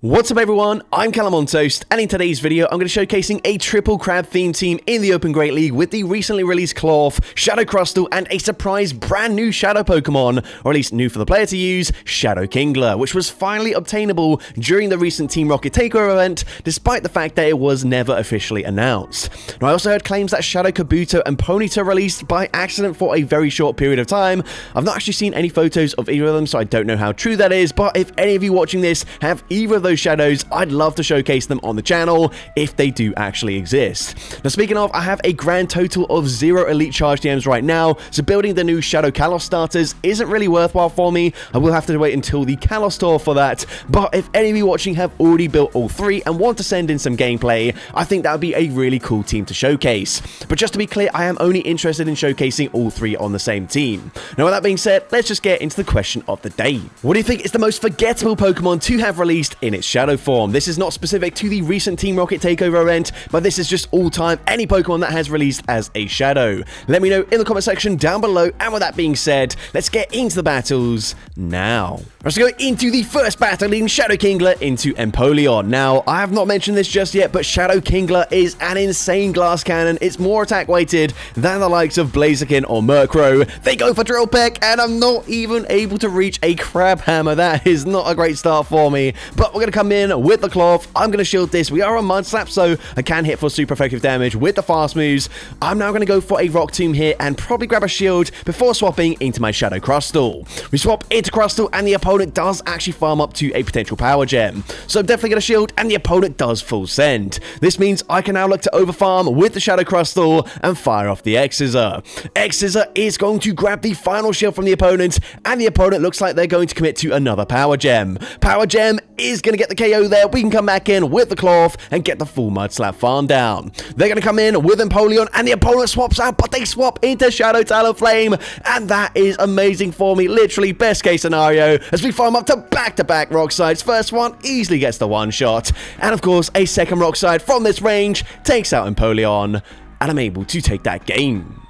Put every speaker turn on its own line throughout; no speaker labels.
What's up everyone, I'm CallumOnToast, and in today's video I'm going to be showcasing a triple crab theme team in the Open Great League with the recently released Cloth, Shadow Crustal, and a surprise brand new Shadow Pokemon, or at least new for the player to use, Shadow Kingler, which was finally obtainable during the recent Team Rocket Takeover event, despite the fact that it was never officially announced. Now I also heard claims that Shadow Kabuto and Ponyta released by accident for a very short period of time. I've not actually seen any photos of either of them, so I don't know how true that is, but if any of you watching this have either of those shadows, I'd love to showcase them on the channel if they do actually exist. Now speaking of, I have a grand total of 0 Elite Charge TMs right now, so building the new Shadow Kalos starters isn't really worthwhile for me. I will have to wait until the Kalos store for that, but if any of you watching have already built all 3 and want to send in some gameplay, I think that would be a really cool team to showcase. But just to be clear, I am only interested in showcasing all 3 on the same team. Now with that being said, let's just get into the question of the day. What do you think is the most forgettable Pokemon to have released in its Shadow form? This is not specific to the recent Team Rocket Takeover event, but this is just all time any Pokemon that has released as a Shadow. Let me know in the comment section down below, and with that being said, let's get into the battles now. Let's go into the first battle, leading Shadow Kingler into Empoleon. Now, I have not mentioned this just yet, but Shadow Kingler is an insane glass cannon. It's more attack weighted than the likes of Blaziken or Murkrow. They go for Drill Peck, and I'm not even able to reach a Crab Hammer. That is not a great start for me, but we're going to come in with the Cloth. I'm going to shield this. We are on Mud Slap, so I can hit for super effective damage with the fast moves. I'm now going to go for a Rock Tomb here and probably grab a shield before swapping into my Shadow Crustal. We swap into Crustal, and the opponent does actually farm up to a potential Power Gem. So I'm definitely going to shield, and the opponent does full send. This means I can now look to overfarm with the Shadow Crustal and fire off the X-Scissor. X-Scissor is going to grab the final shield from the opponent, and the opponent looks like they're going to commit to another Power Gem. Power Gem is going to get the KO there. We can come back in with the Cloth and get the full Mud Slap farm down. They're going to come in with Empoleon, and the opponent swaps out, but they swap into Shadow Talonflame, and that is amazing for me. Literally best case scenario as we farm up to back-to-back Rock Sides. First one easily gets the one shot, and of course a second Rock Side from this range takes out Empoleon, and I'm able to take that game.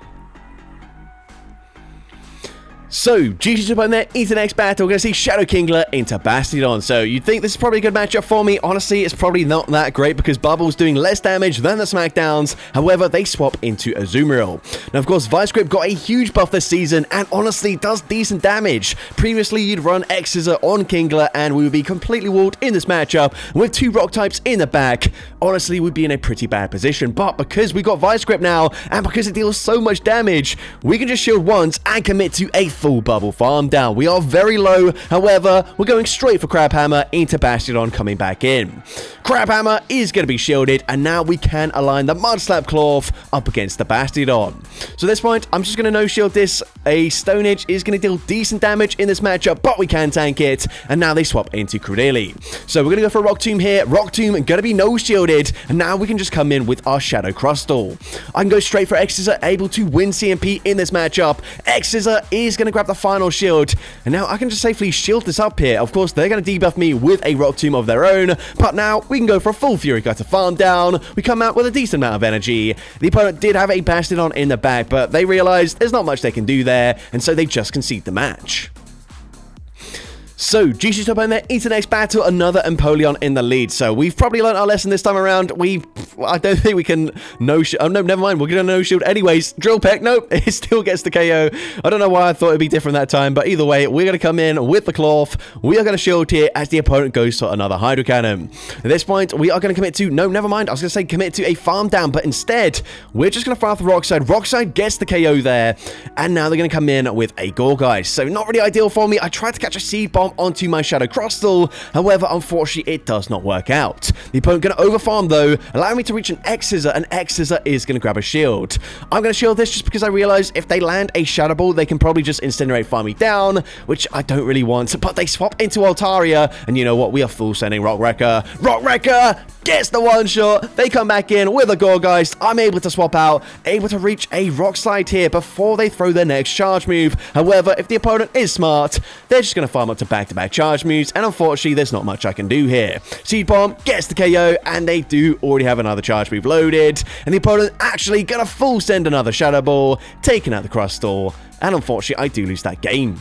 So, GG's up on there into the next battle. We're going to see Shadow Kingler into Bastiodon. So, you'd think this is probably a good matchup for me. Honestly, it's probably not that great because Bubble's doing less damage than the Smackdowns. However, they swap into Azumarill. Now, of course, Vice Grip got a huge buff this season and honestly does decent damage. Previously, you'd run X-Scissor on Kingler and we would be completely walled in this matchup. With 2 rock types in the back, honestly, we'd be in a pretty bad position. But because we got Vice Grip now and because it deals so much damage, we can just shield once and commit to a full bubble farm down. We are very low, however, we're going straight for Crab Hammer into Bastiodon coming back in. Crab Hammer is going to be shielded, and now we can align the Mud Slap Cloth up against the Bastiodon. So at this point, I'm just going to no-shield this. A Stone Edge is going to deal decent damage in this matchup, but we can tank it, and now they swap into Credilli. So we're going to go for a Rock Tomb here. Rock Tomb going to be no-shielded, and now we can just come in with our Shadow Crustal. I can go straight for X-Scissor, able to win CMP in this matchup. X-Scissor is going to grab the final shield, and now I can just safely shield this up here. Of course, they're going to debuff me with a Rock Tomb of their own, but now we can go for a full Fury Cutter farm down. We come out with a decent amount of energy. The opponent did have a Bastiodon in the back, but they realized there's not much they can do there, and so they just concede the match. So, GG's top in there into the next battle, another Empoleon in the lead. So, we've probably learned our lesson this time around. I don't think we can no-shield. Oh, no, never mind. We're going to no-shield anyways. Drill Peck, nope, it still gets the KO. I don't know why I thought it'd be different that time, but either way, we're going to come in with the Cloth. We are going to shield here as the opponent goes for another Hydro Cannon. At this point, we are going to commit to, no, never mind. I was going to say commit to a farm down, but instead, we're just going to fire off the Rock Side. Rock Side gets the KO there, and now they're going to come in with a Gorgeist. So, not really ideal for me. I tried to catch a Seed Bomb onto my Shadow Crustal, however, unfortunately, it does not work out. The opponent going to overfarm though, allowing me to reach an X-Scissor, and X-Scissor is going to grab a shield. I'm going to shield this just because I realize if they land a Shadow Ball, they can probably just Incinerate farm me down, which I don't really want, but they swap into Altaria, and you know what, we are full sending Rock Wrecker. Rock Wrecker gets the one shot. They come back in with a Gorgeist. I'm able to swap out, able to reach a Rock Slide here before they throw their next charge move. However, if the opponent is smart, they're just going to farm up to back-to-back charge moves, and unfortunately, there's not much I can do here. Seed Bomb gets the KO, and they do already have another charge move loaded, and the opponent actually going to full send another Shadow Ball, taking out the Crustal, and unfortunately, I do lose that game.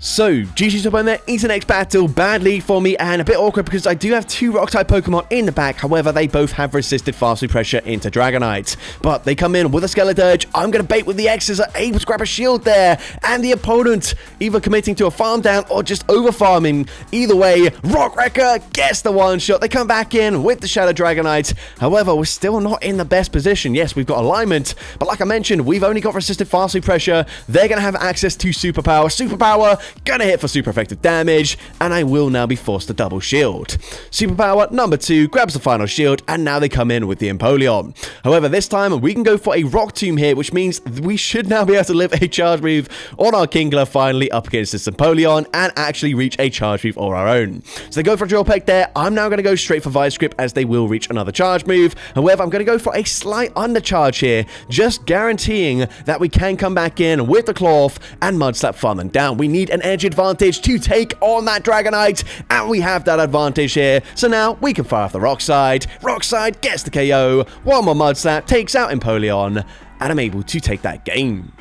So, GG's up on there, into the next battle, bad lead for me, and a bit awkward because I do have two Rock-type Pokemon in the back, however, they both have resisted Fast Pressure into Dragonite. But they come in with a Skeledirge, I'm going to bait with the X's, are able to grab a shield there, and the opponent either committing to a farm down or just over-farming. Either way, Rock Wrecker gets the one-shot, they come back in with the Shadow Dragonite, however, we're still not in the best position. Yes, we've got alignment, but like I mentioned, we've only got resisted Fast Pressure, they're going to have access to Superpower. Superpower gonna hit for super effective damage, and I will now be forced to double shield. Superpower number 2 grabs the final shield, and now they come in with the Empoleon. However, this time we can go for a Rock Tomb here, which means we should now be able to live a charge move on our Kingler finally up against this Empoleon and actually reach a charge move of our own. So they go for a Drill Peck there. I'm now gonna go straight for Vice Grip as they will reach another charge move. However, I'm gonna go for a slight undercharge here, just guaranteeing that we can come back in with the Cloth and Mud Slap farm them down. We need an edge advantage to take on that Dragonite, and we have that advantage here. So now we can fire off the Rock Side. Rock Side gets the KO. One more Mud Slap takes out Empoleon, and I'm able to take that game.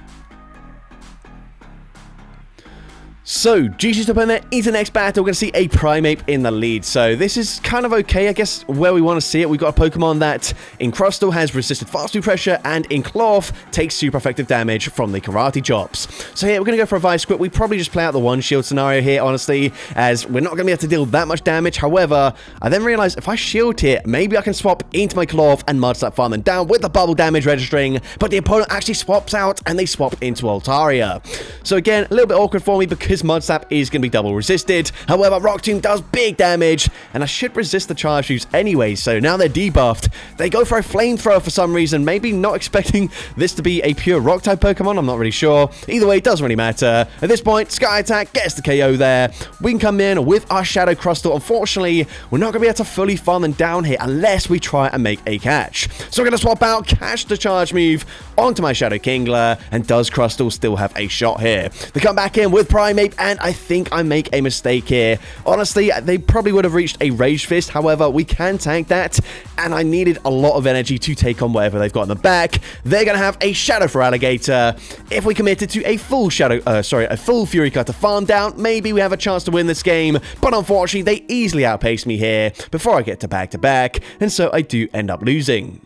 So, GG's up in there, into the next battle, we're going to see a Primeape in the lead. So, this is kind of okay, I guess, where we want to see it. We've got a Pokemon that, in Crustle, has resisted Fast Pressure, and in Cloth, takes super effective damage from the Karate Chops. So, here, we're going to go for a Vice Grip. We probably just play out the one-shield scenario here, honestly, as we're not going to be able to deal that much damage. However, I then realized if I shield here, maybe I can swap into my Cloth and Mud Slap farm them down with the bubble damage registering, but the opponent actually swaps out, and they swap into Altaria. So, again, a little bit awkward for me because Mud Slap is going to be double resisted. However, Rock Tomb does big damage, and I should resist the charge moves anyway, so now they're debuffed. They go for a Flamethrower for some reason, maybe not expecting this to be a pure Rock-type Pokemon, I'm not really sure. Either way, it doesn't really matter. At this point, Sky Attack gets the KO there. We can come in with our Shadow Crustle. Unfortunately, we're not going to be able to fully farm them down here unless we try and make a catch. So we're going to swap out, catch the charge move onto my Shadow Kingler, and does Crustle still have a shot here? They come back in with Primeape, and I think I make a mistake here. Honestly, they probably would have reached a Rage Fist, however, we can tank that, and I needed a lot of energy to take on whatever they've got in the back. They're going to have a Shadow for Alligator. If we committed to a full a full Fury Cutter farm down, maybe we have a chance to win this game, but unfortunately, they easily outpaced me here before I get to back-to-back, and so I do end up losing.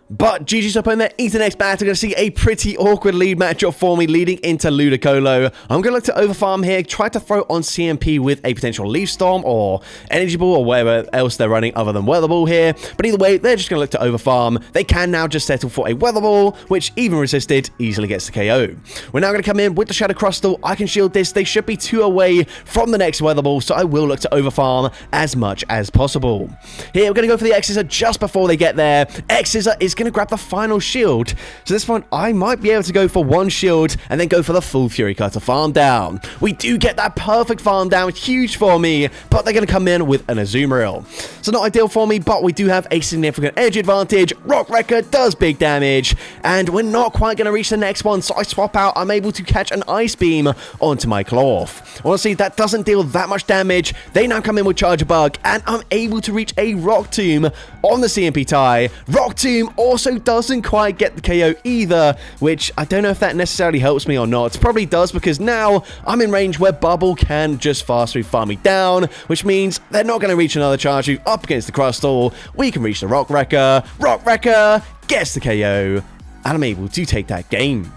But GG's up on there, into the next battle. We're going to see a pretty awkward lead matchup for me leading into Ludicolo. I'm going to look to overfarm here, try to throw on CMP with a potential Leaf Storm or Energy Ball or whatever else they're running other than Weather Ball here. But either way, they're just going to look to overfarm. They can now just settle for a Weather Ball, which even resisted easily gets the KO. We're now going to come in with the Shadow Crustle. I can shield this. They should be 2 away from the next Weather Ball, so I will look to overfarm as much as possible. Here, we're going to go for the X-Scissor just before they get there. X-Scissor is going to grab the final shield. So this one, I might be able to go for one shield and then go for the full Fury Cutter farm down. We do get that perfect farm down, huge for me, but they're going to come in with an Azumarill. So not ideal for me, but we do have a significant edge advantage. Rock Wrecker does big damage, and we're not quite going to reach the next one, so I swap out. I'm able to catch an Ice Beam onto my Cloth. Honestly, that doesn't deal that much damage. They now come in with Charger Bug, and I'm able to reach a Rock Tomb on the CMP tie. Rock Tomb also doesn't quite get the KO either, which I don't know if that necessarily helps me or not. It probably does, because now I'm in range where Bubble can just fast through farm me down, which means they're not going to reach another charge move up against the Crustle. We can reach the Rock Wrecker. Rock Wrecker gets the KO, and I'm able to take that game.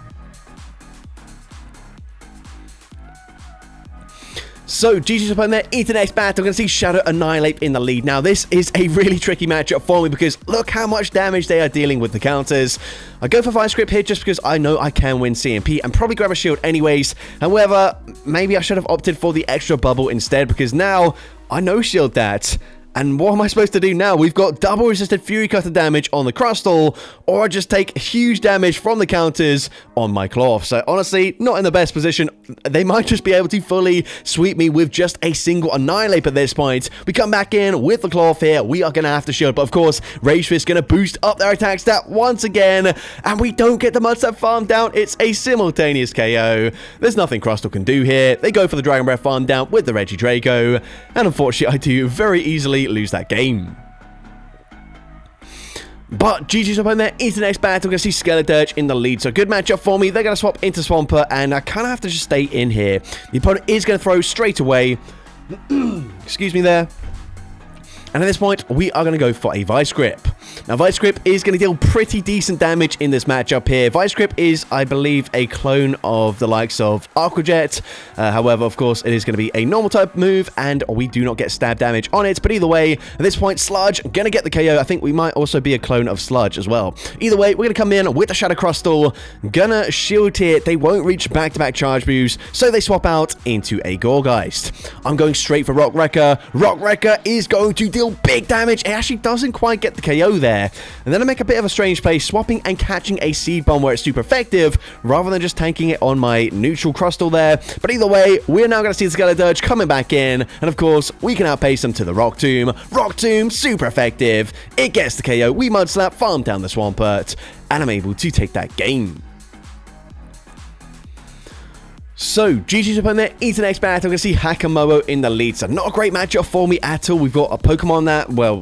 So, GG's up on there, into the next battle. We're going to see Shadow Annihilate in the lead. Now, this is a really tricky matchup for me because look how much damage they are dealing with the counters. I go for Vice Grip here just because I know I can win CMP and probably grab a shield anyways. However, maybe I should have opted for the extra bubble instead because now I know shield that. And what am I supposed to do now? We've got double resisted Fury Cutter damage on the Crustle, or I just take huge damage from the counters on my Cloth. So honestly, not in the best position. They might just be able to fully sweep me with just a single Annihilate at this point. We come back in with the Cloth here. We are going to have to shield, but of course, Rage Fist going to boost up their attack stat once again, and we don't get the Mud Slap farm down. It's a simultaneous KO. There's nothing Crustle can do here. They go for the Dragon Breath farm down with the Regidrago, and unfortunately, I do very easily lose that game. But GG's opponent there is the next battle. We're going to see Skeledirge in the lead. So good matchup for me. They're going to swap into Swampert, and I kind of have to just stay in here. The opponent is going to throw straight away. Excuse me there. And at this point, we are going to go for a Vice Grip. Now, Vice Grip is going to deal pretty decent damage in this matchup here. Vice Grip is, I believe, a clone of the likes of Aqua Jet. However, of course, it is going to be a normal type move, and we do not get stab damage on it. But either way, at this point, Sludge going to get the KO. I think we might also be a clone of Sludge as well. Either way, we're going to come in with the Shadow Crustal. Gonna shield here. They won't reach back-to-back charge moves, so they swap out into a Gorgeist. I'm going straight for Rock Wrecker. Rock Wrecker is going to deal big damage. It actually doesn't quite get the KO there. And then I make a bit of a strange play, swapping and catching a Seed Bomb where it's super effective, rather than just tanking it on my neutral Crustal there. But either way, we're now going to see the Skeledirge coming back in, and of course, we can outpace them to the Rock Tomb. Rock Tomb, super effective. It gets the KO. We Mud Slap, farm down the Swampert, and I'm able to take that game. So, GG's opponent there is the next battle. We're going to see Hakamoa in the lead. So, not a great matchup for me at all. We've got a Pokemon that, well,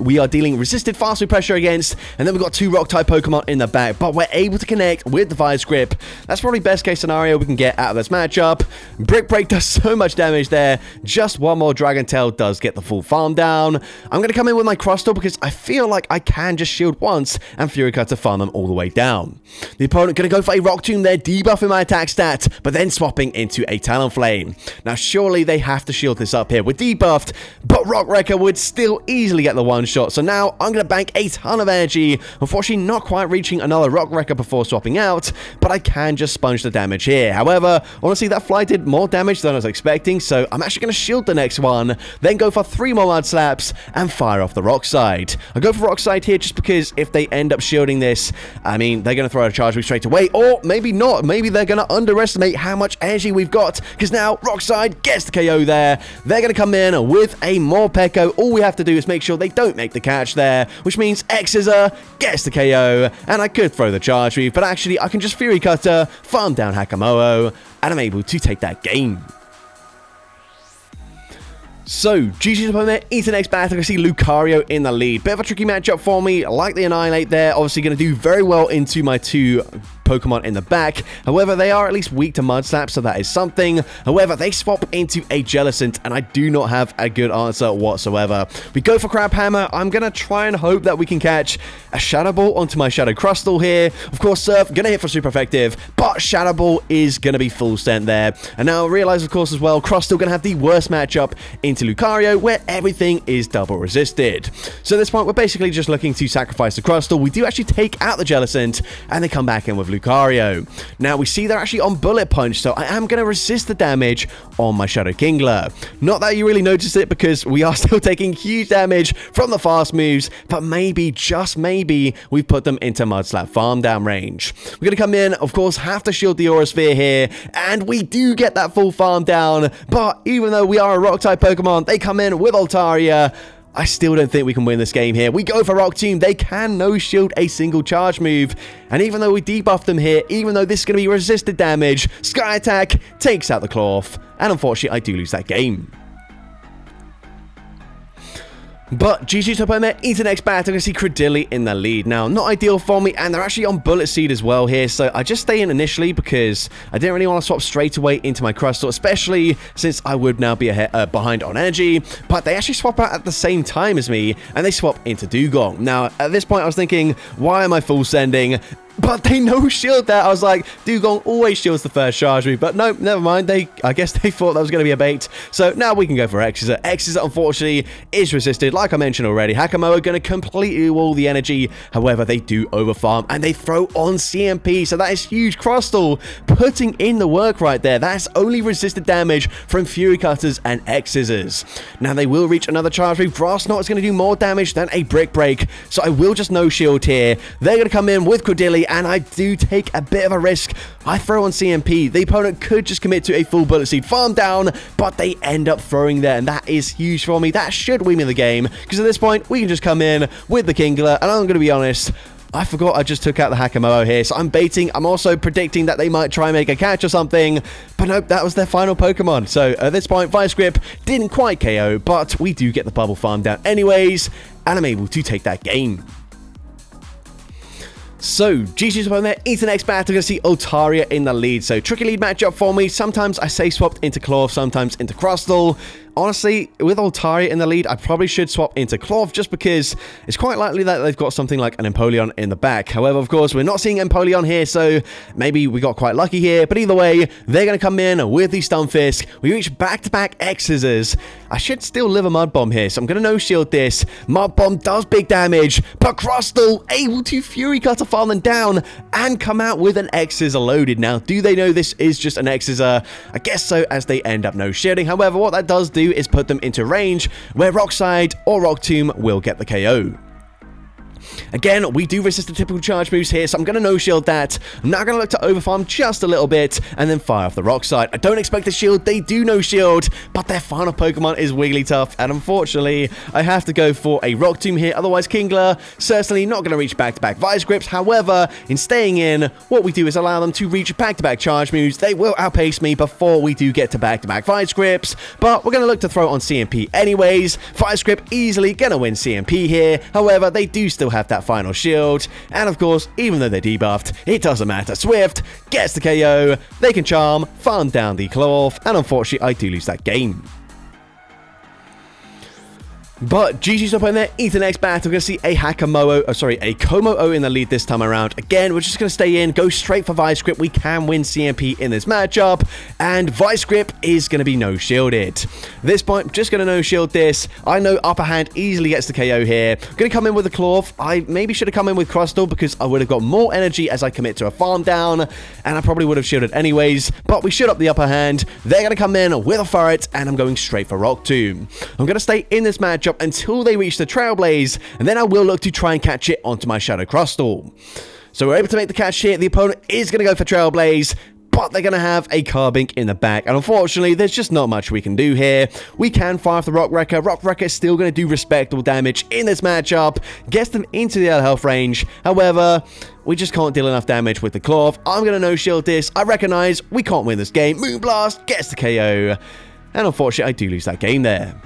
we are dealing resisted fast food pressure against. And then we've got two Rock-type Pokemon in the back. But we're able to connect with the Vice Grip. That's probably best case scenario we can get out of this matchup. Brick Break does so much damage there. Just one more Dragon Tail does get the full farm down. I'm going to come in with my Crustal because I feel like I can just shield once and Fury Cutter farm them all the way down. The opponent going to go for a Rock Tomb there, debuffing my attack stat, but then swapping into a Talonflame. Now, surely they have to shield this up here. We're debuffed, but Rock Wrecker would still easily get the one shot. So now I'm going to bank a ton of energy. Unfortunately, not quite reaching another Rock Wrecker before swapping out, but I can just sponge the damage here. However, honestly, that fly did more damage than I was expecting, so I'm actually going to shield the next one, then go for 3 more Mud Slaps and fire off the Rock Side. I go for Rock Side here just because if they end up shielding this, I mean, they're going to throw a charge move straight away, or maybe not. Maybe they're going to underestimate how much energy we've got, because now Rockside gets the KO there. They're going to come in with a Morpeko. All we have to do is make sure they don't make the catch there, which means X-Scissor gets the KO, and I could throw the charge move, but actually I can just Fury Cutter, farm down Hakamoa, and I'm able to take that game. So, GG's opponent is the next battle. I see Lucario in the lead. Bit of a tricky matchup for me. I like the Annihilate there. Obviously going to do very well into my two Pokemon in the back. However, they are at least weak to Mud Slap, so that is something. However, they swap into a Jellicent, and I do not have a good answer whatsoever. We go for Crab Hammer. I'm going to try and hope that we can catch a Shadow Ball onto my Shadow Crustal here. Of course, Surf, going to hit for super effective, but Shadow Ball is going to be full sent there. And now I realize, of course, as well, Crustal going to have the worst matchup into Lucario, where everything is double resisted. So at this point, we're basically just looking to sacrifice the Crustal. We do actually take out the Jellicent, and they come back in with Lucario. Now, we see they're actually on Bullet Punch, so I am going to resist the damage on my Shadow Kingler. Not that you really notice it, because we are still taking huge damage from the fast moves, but maybe, just maybe, we've put them into Mud Slap farm down range. We're going to come in, of course, have to shield the Aura Sphere here, and we do get that full farm down, but even though we are a Rock-type Pokemon, they come in with Altaria. I still don't think we can win this game here. We go for Rock Tomb. They can no-shield a single charge move. And even though we debuff them here, even though this is going to be resisted damage, Sky Attack takes out the Cloth. And unfortunately, I do lose that game. But GG's opponent into the next battle. I see Credilli in the lead. Now, not ideal for me, and they're actually on Bullet Seed as well here, so I just stay in initially because I didn't really want to swap straight away into my Crustal, especially since I would now be behind on energy, but they actually swap out at the same time as me, and they swap into Dugong. Now, at this point, I was thinking, why am I full sending? But they no-shield that. I was like, Dugong always shields the first charge move. But no, never mind. I guess they thought that was going to be a bait. So now we can go for X-Scissor. X-Scissor, unfortunately, is resisted. Like I mentioned already, Hakamoa going to completely wall the energy. However, they do overfarm, and they throw on CMP. So that is huge. Crustal putting in the work right there. That's only resisted damage from Fury Cutters and X-Scissors. Now, they will reach another charge move. Grass Knot is going to do more damage than a Brick Break. So I will just no-shield here. They're going to come in with Credilli, and I do take a bit of a risk. I throw on CMP. The opponent could just commit to a full Bullet Seed farm down, but they end up throwing there, and that is huge for me. That should win me the game, because at this point, we can just come in with the Kingler, and I'm going to be honest, I forgot I just took out the Hakamoa here, so I'm baiting. I'm also predicting that they might try and make a catch or something, but nope, that was their final Pokemon. So at this point, Vice Grip didn't quite KO, but we do get the bubble farm down anyways, and I'm able to take that game. So, GG's upon there, into the next battle, we're going to see Altaria in the lead. So, tricky lead matchup for me. Sometimes I say swapped into Cloth, sometimes into Crustle. Honestly, with Altaria in the lead, I probably should swap into Cloth just because it's quite likely that they've got something like an Empoleon in the back. However, of course, we're not seeing Empoleon here, so maybe we got quite lucky here. But either way, they're going to come in with the Stunfisk. We reach back-to-back X-Scissors. I should still live a Mud Bomb here, so I'm going to no-shield this. Mud Bomb does big damage, but Crustle able to Fury Cutter farm them down and come out with an X-Scissor loaded. Now, do they know this is just an X-Scissor? I guess so, as they end up no-shielding. However, what that does do is put them into range where Rock Slide or Rock Tomb will get the KO. Again, we do resist the typical charge moves here, so I'm going to no-shield that. I'm now going to look to overfarm just a little bit and then fire off the Rock Slide. I don't expect a shield. They do no-shield, but their final Pokemon is Wigglytuff, and unfortunately, I have to go for a Rock Tomb here. Otherwise, Kingler certainly not going to reach back-to-back Vice Grips. However, in staying in, what we do is allow them to reach back-to-back charge moves. They will outpace me before we do get to back-to-back Vice Grips, but we're going to look to throw on CMP anyways. Vice Grip easily going to win CMP here. However, they do still have that final shield, and of course, even though they're debuffed, it doesn't matter. Swift gets the KO, they can charm, farm down the Cloth, and unfortunately, I do lose that game. But GG's up in there, into the next battle. We're going to see a Como-O in the lead this time around. Again, we're just going to stay in, go straight for Vice Grip. We can win CMP in this matchup, and Vice Grip is going to be no-shielded. At this point, just going to no-shield this. I know Upper Hand easily gets the KO here. Going to come in with the Cloth. I maybe should have come in with Crustle because I would have got more energy as I commit to a farm down, and I probably would have shielded anyways, but we should up the Upper Hand. They're going to come in with a Ferret, and I'm going straight for Rock Tomb. I'm going to stay in this matchup until they reach the Trailblaze, and then I will look to try and catch it onto my Shadow Crustle. So we're able to make the catch here. The opponent is going to go for Trailblaze, but they're going to have a Carbink in the back, and unfortunately, there's just not much we can do here. We can fire off the Rock Wrecker. Rock Wrecker is still going to do respectable damage in this matchup, gets them into the health range. However, we just can't deal enough damage with the Cloth. I'm going to no-shield this. I recognize we can't win this game. Moonblast gets the KO, and unfortunately, I do lose that game there.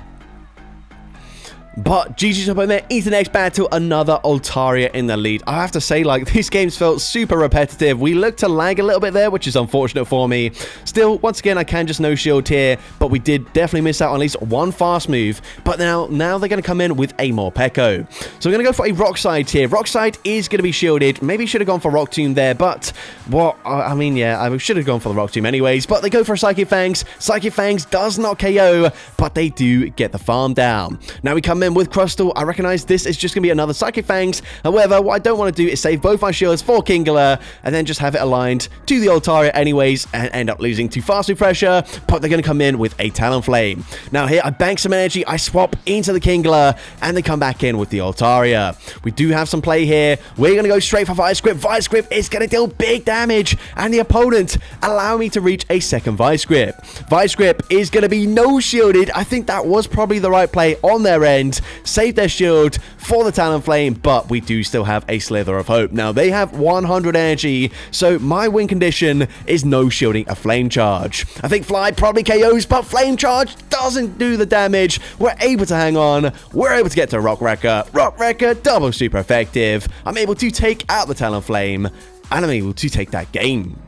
But GG's up in there, into the next battle, another Altaria in the lead. I have to say, like, these games felt super repetitive. We looked to lag a little bit there, which is unfortunate for me. Still, once again, I can just no-shield here, but we did definitely miss out on at least one fast move. But now they're going to come in with a Morpeko. So we're going to go for a Rock Slide here. Rock Slide is going to be shielded. Maybe should have gone for Rock Tomb there, but what? I mean, yeah, I should have gone for the Rock Tomb anyways, but they go for a Psychic Fangs. Psychic Fangs does not KO, but they do get the farm down. Now we come in with Crustle. I recognize this is just going to be another Psychic Fangs. However, what I don't want to do is save both my shields for Kingler and then just have it aligned to the Altaria anyways and end up losing to Fast Move Pressure, but they're going to come in with a Talonflame. Now here, I bank some energy, I swap into the Kingler, and they come back in with the Altaria. We do have some play here. We're going to go straight for Vice Grip. Vice Grip is going to deal big damage, and the opponent allow me to reach a second Vice Grip. Vice Grip is going to be no-shielded. I think that was probably the right play on their end. Save their shield for the Talonflame, but we do still have a Slither of Hope. Now, they have 100 energy, so my win condition is no shielding a Flame Charge. I think Fly probably KOs, but Flame Charge doesn't do the damage. We're able to hang on. We're able to get to Rock Wrecker. Rock Wrecker, double super effective. I'm able to take out the Talonflame, and I'm able to take that game.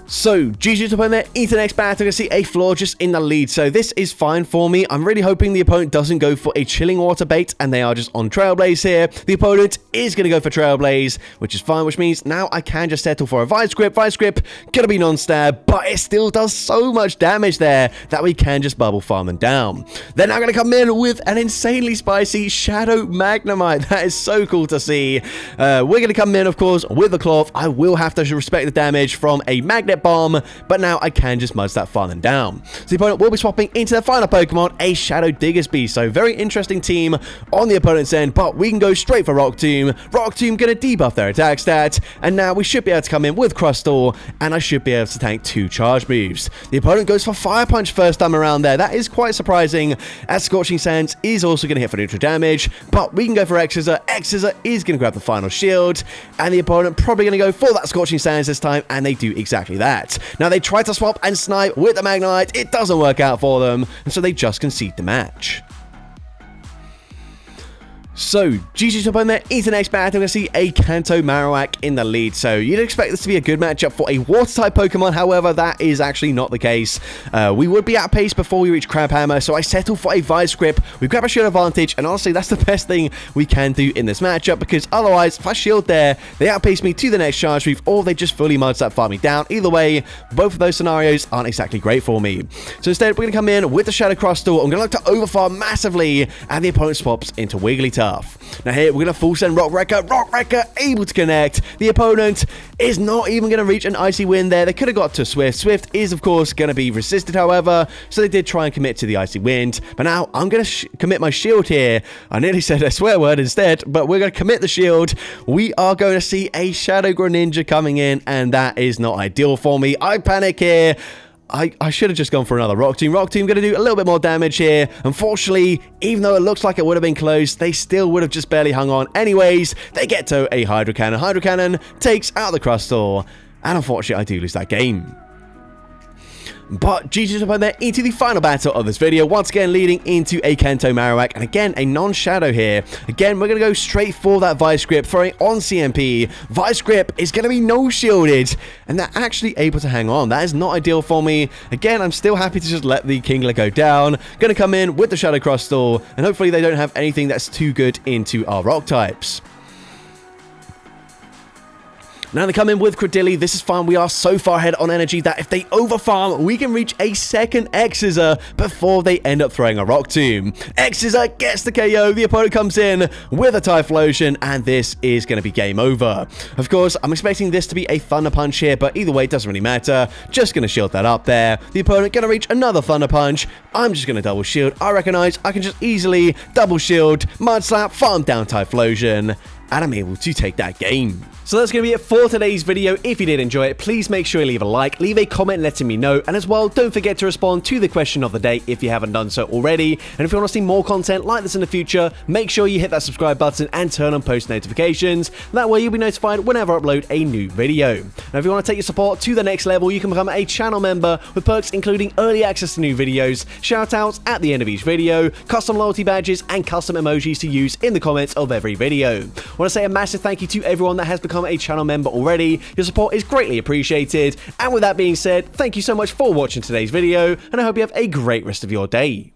So, GG's up in there, into the next battle. We're going to see a Florges in the lead. So, this is fine for me. I'm really hoping the opponent doesn't go for a Chilling Water bait, and they are just on Trailblaze here. The opponent is going to go for Trailblaze, which is fine, which means now I can just settle for a Vice Grip. Vice Grip, going to be non-stab, but it still does so much damage there that we can just bubble farm them down. They're now going to come in with an insanely spicy Shadow Magnemite. That is so cool to see. We're going to come in, of course, with the Cloth. I will have to respect the damage from a Magnet get Bomb, but now I can just Mud Slap farm them down. So the opponent will be swapping into their final Pokemon, a Shadow Diggersby. So very interesting team on the opponent's end, but we can go straight for Rock Tomb. Rock Tomb going to debuff their attack stat, and now we should be able to come in with Crustle, and I should be able to tank 2 charge moves. The opponent goes for Fire Punch first time around there. That is quite surprising, as Scorching Sands is also going to hit for neutral damage, but we can go for X-Scissor. X-Scissor is going to grab the final shield, and the opponent probably going to go for that Scorching Sands this time, and they do exactly that. Now they try to swap and snipe with the Magnemite. It doesn't work out for them, and so they just concede the match. So, GG's up on there into the next battle. We're going to see a Kanto Marowak in the lead. So, you'd expect this to be a good matchup for a Water-type Pokemon. However, that is actually not the case. We would be at pace before we reach Crabhammer, so I settle for a Vice Grip. We grab a shield advantage, and honestly, that's the best thing we can do in this matchup, because otherwise, if I shield there, they outpace me to the next charge move, or they just fully Mud Slap farm me down. Either way, both of those scenarios aren't exactly great for me. So instead, we're going to come in with the Shadow Crustle. I'm going to look to overfarm massively, and the opponent swaps into Wigglytuff. Now here, we're going to full send Rock Wrecker. Rock Wrecker able to connect. The opponent is not even going to reach an Icy Wind there. They could have got to Swift. Swift is, of course, going to be resisted, however, so they did try and commit to the Icy Wind. But now, I'm going to commit my shield here. I nearly said a swear word instead, but we're going to commit the shield. We are going to see a Shadow Greninja coming in, and that is not ideal for me. I panic here. I should have just gone for another Rock Tomb. Rock Tomb going to do a little bit more damage here. Unfortunately, even though it looks like it would have been close, they still would have just barely hung on. Anyways, they get to a Hydro Cannon. Hydro Cannon takes out the Crustle, and unfortunately, I do lose that game. But GG's up on there into the final battle of this video, once again leading into a Kanto Marowak, and again a non-shadow here. Again, we're going to go straight for that Vice Grip, throwing on CMP. Vice Grip is going to be no-shielded, and they're actually able to hang on. That is not ideal for me. Again, I'm still happy to just let the Kingler go down. Going to come in with the Shadow Crustle, and hopefully they don't have anything that's too good into our rock types. Now they come in with Credilli. This is fun. We are so far ahead on energy that if they overfarm, we can reach a second X-Scissor before they end up throwing a Rock Tomb. X-Scissor gets the KO. The opponent comes in with a Typhlosion, and this is going to be game over. Of course, I'm expecting this to be a Thunder Punch here, but either way, it doesn't really matter. Just going to shield that up there. The opponent going to reach another Thunder Punch. I'm just going to double shield. I recognize I can just easily double shield, Mud Slap, farm down Typhlosion, and I'm able to take that game. So that's going to be it for today's video. If you did enjoy it, please make sure you leave a like, leave a comment letting me know, and as well, don't forget to respond to the question of the day if you haven't done so already. And if you want to see more content like this in the future, make sure you hit that subscribe button and turn on post notifications. That way you'll be notified whenever I upload a new video. Now if you want to take your support to the next level, you can become a channel member with perks including early access to new videos, shoutouts at the end of each video, custom loyalty badges, and custom emojis to use in the comments of every video. I want to say a massive thank you to everyone that has become a channel member already. Your support is greatly appreciated. And with that being said, thank you so much for watching today's video, and I hope you have a great rest of your day.